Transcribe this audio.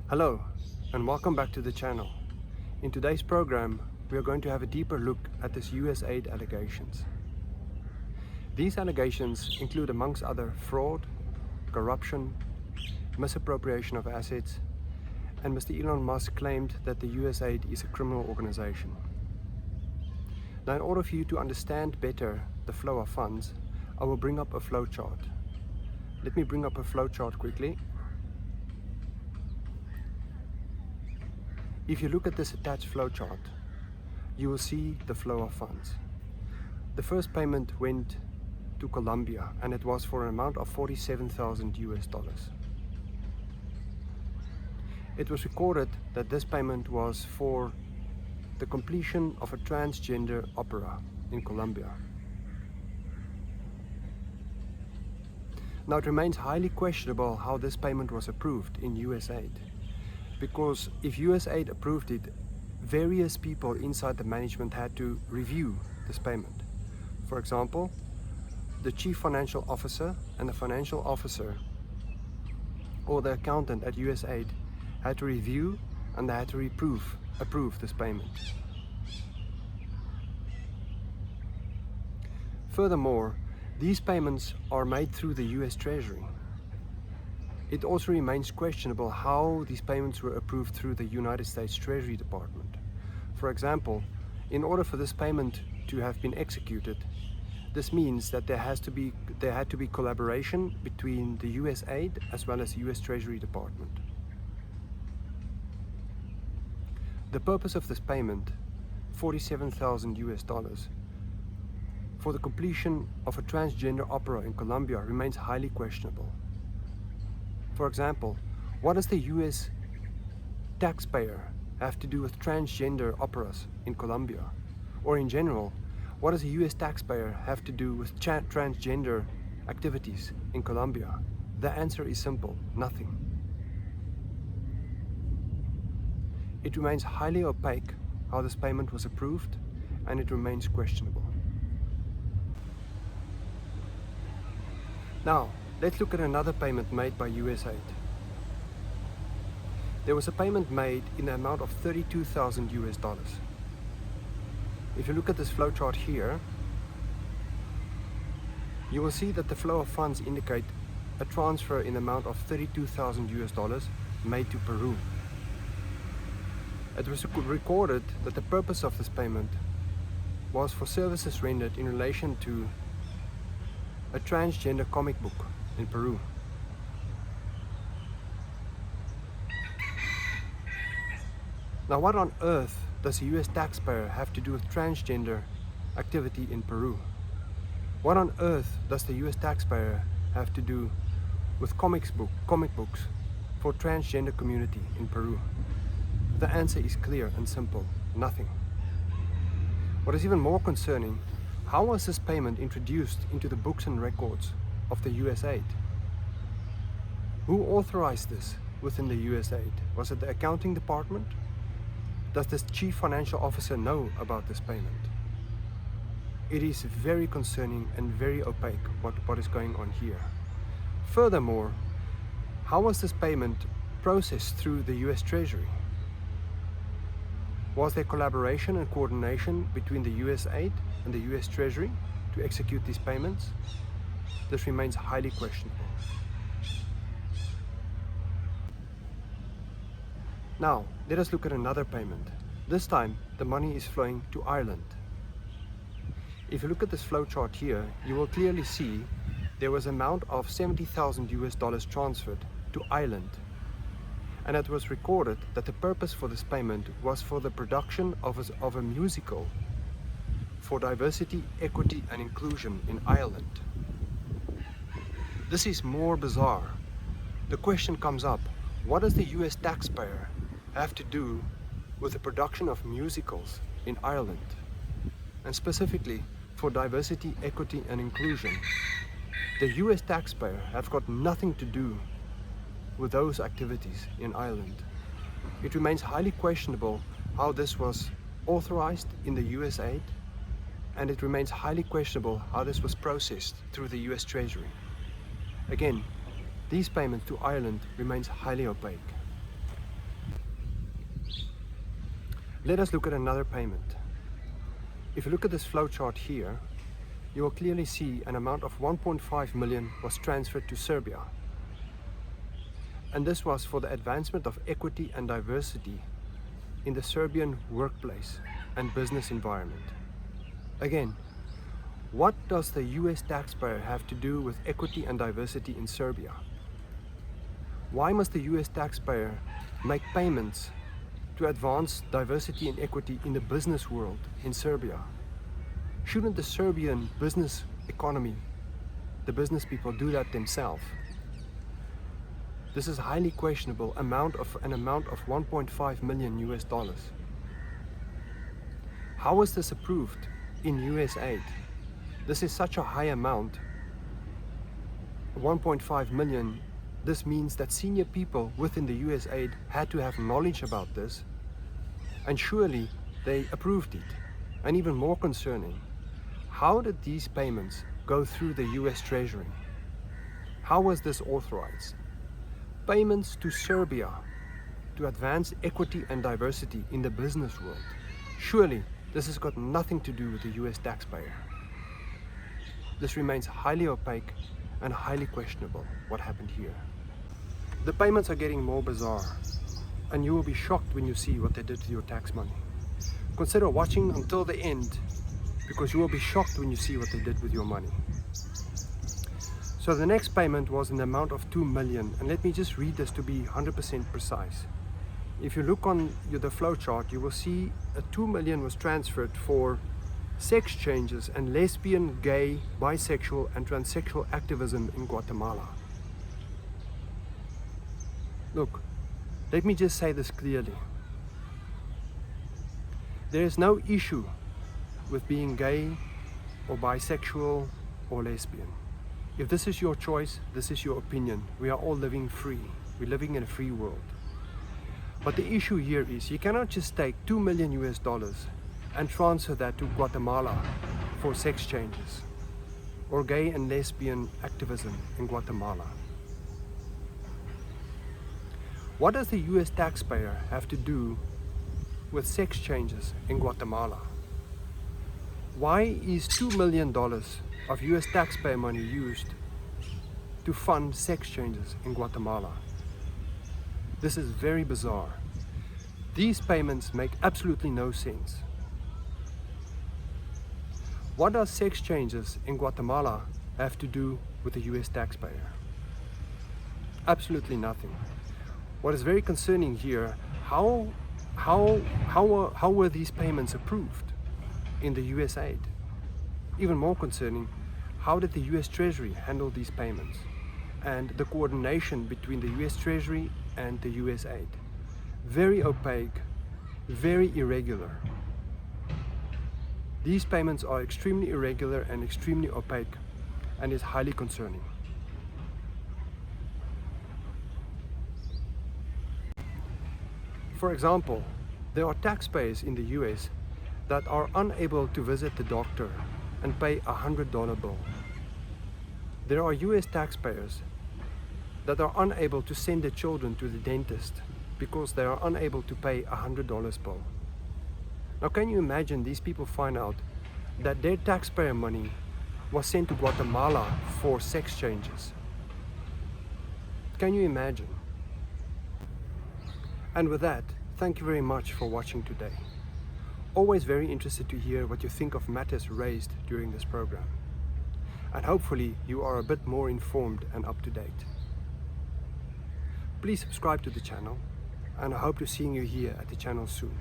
Hello and welcome back to the channel. In today's program, we are going to have a deeper look at this USAID allegations. These allegations include, amongst other, fraud, corruption, misappropriation of assets, and Mr. Elon Musk claimed that the USAID is a criminal organization. Now, in order for you to understand better the flow of funds, I will bring up a flowchart. Let me bring up a flowchart quickly. If you look at this attached flowchart, you will see the flow of funds. The first payment went to Colombia and it was for an amount of $47,000. It was recorded that this payment was for the completion of a transgender opera in Colombia. Now, it remains highly questionable how this payment was approved in USAID, because if USAID approved it, various people inside the management had to review this payment. For example, the chief financial officer and the financial officer or the accountant at USAID had to review and they had to approve this payment. Furthermore, these payments are made through the US Treasury. It also remains questionable how these payments were approved through the United States Treasury Department. For example, in order for this payment to have been executed, this means that there had to be collaboration between the USAID as well as the US Treasury Department. The purpose of this payment, $47,000 for the completion of a transgender opera in Colombia, remains highly questionable. For example, what does the US taxpayer have to do with transgender operas in Colombia? Or in general, what does a US taxpayer have to do with transgender activities in Colombia? The answer is simple: nothing. It remains highly opaque how this payment was approved, and it remains questionable. Now, let's look at another payment made by USAID. There was a payment made in the amount of $32,000. If you look at this flowchart here, you will see that the flow of funds indicate a transfer in the amount of $32,000 made to Peru. It was recorded that the purpose of this payment was for services rendered in relation to a transgender comic book in Peru. Now, what on earth does a US taxpayer have to do with transgender activity in Peru? What on earth does the US taxpayer have to do with comic books for transgender community in Peru? The answer is clear and simple: nothing. What is even more concerning, how was this payment introduced into the books and records of the USAID? Who authorized this within the USAID? Was it the accounting department? Does the chief financial officer know about this payment? It is very concerning and very opaque what is going on here. Furthermore, how was this payment processed through the US Treasury? Was there collaboration and coordination between the USAID and the US Treasury to execute these payments? This remains highly questionable. Now, let us look at another payment. This time, the money is flowing to Ireland. If you look at this flowchart here, you will clearly see there was an amount of $70,000 transferred to Ireland. And it was recorded that the purpose for this payment was for the production of a musical for diversity, equity and inclusion in Ireland. This is more bizarre. The question comes up, what does the US taxpayer have to do with the production of musicals in Ireland? And specifically for diversity, equity and inclusion. The US taxpayer have got nothing to do with those activities in Ireland. It remains highly questionable how this was authorized in the USAID, and it remains highly questionable how this was processed through the US Treasury. Again, these payments to Ireland remains highly opaque. Let us look at another payment. If you look at this flowchart here, you will clearly see an amount of 1.5 million was transferred to Serbia. And this was for the advancement of equity and diversity in the Serbian workplace and business environment. Again, what does the US taxpayer have to do with equity and diversity in Serbia? Why must the US taxpayer make payments to advance diversity and equity in the business world in Serbia? Shouldn't the Serbian business economy, the business people, do that themselves? This is highly questionable an amount of 1.5 million US dollars. How was this approved in USAID? This is such a high amount, 1.5 million. This means that senior people within the USAID had to have knowledge about this, and surely they approved it. And even more concerning, how did these payments go through the US Treasury? How was this authorized? Payments to Serbia to advance equity and diversity in the business world. Surely this has got nothing to do with the US taxpayer. This remains highly opaque and highly questionable what happened here. The payments are getting more bizarre, and you will be shocked when you see what they did to your tax money. Consider watching until the end, because you will be shocked when you see what they did with your money. So the next payment was in the amount of 2 million, and let me just read this to be 100% precise. If you look on the flowchart, you will see 2 million was transferred for sex changes and lesbian, gay, bisexual and transsexual activism in Guatemala. Look, let me just say this clearly. There is no issue with being gay or bisexual or lesbian. If this is your choice, this is your opinion. We are all living free. We're living in a free world. But the issue here is you cannot just take 2 million US dollars and transfer that to Guatemala for sex changes or gay and lesbian activism in Guatemala. What does the US taxpayer have to do with sex changes in Guatemala? Why is $2 million of US taxpayer money used to fund sex changes in Guatemala? This is very bizarre. These payments make absolutely no sense. What does sex changes in Guatemala have to do with the US taxpayer? Absolutely nothing. What is very concerning here, how were these payments approved in the USAID? Even more concerning, how did the US Treasury handle these payments and the coordination between the US Treasury and the USAID? Very opaque, very irregular. These payments are extremely irregular and extremely opaque, and is highly concerning. For example, there are taxpayers in the US that are unable to visit the doctor and pay a $100 bill. There are US taxpayers that are unable to send their children to the dentist because they are unable to pay a $100 bill. Now, can you imagine these people find out that their taxpayer money was sent to Guatemala for sex changes? Can you imagine? And with that, thank you very much for watching today. Always very interested to hear what you think of matters raised during this program. And hopefully you are a bit more informed and up to date. Please subscribe to the channel, and I hope to see you here at the channel soon.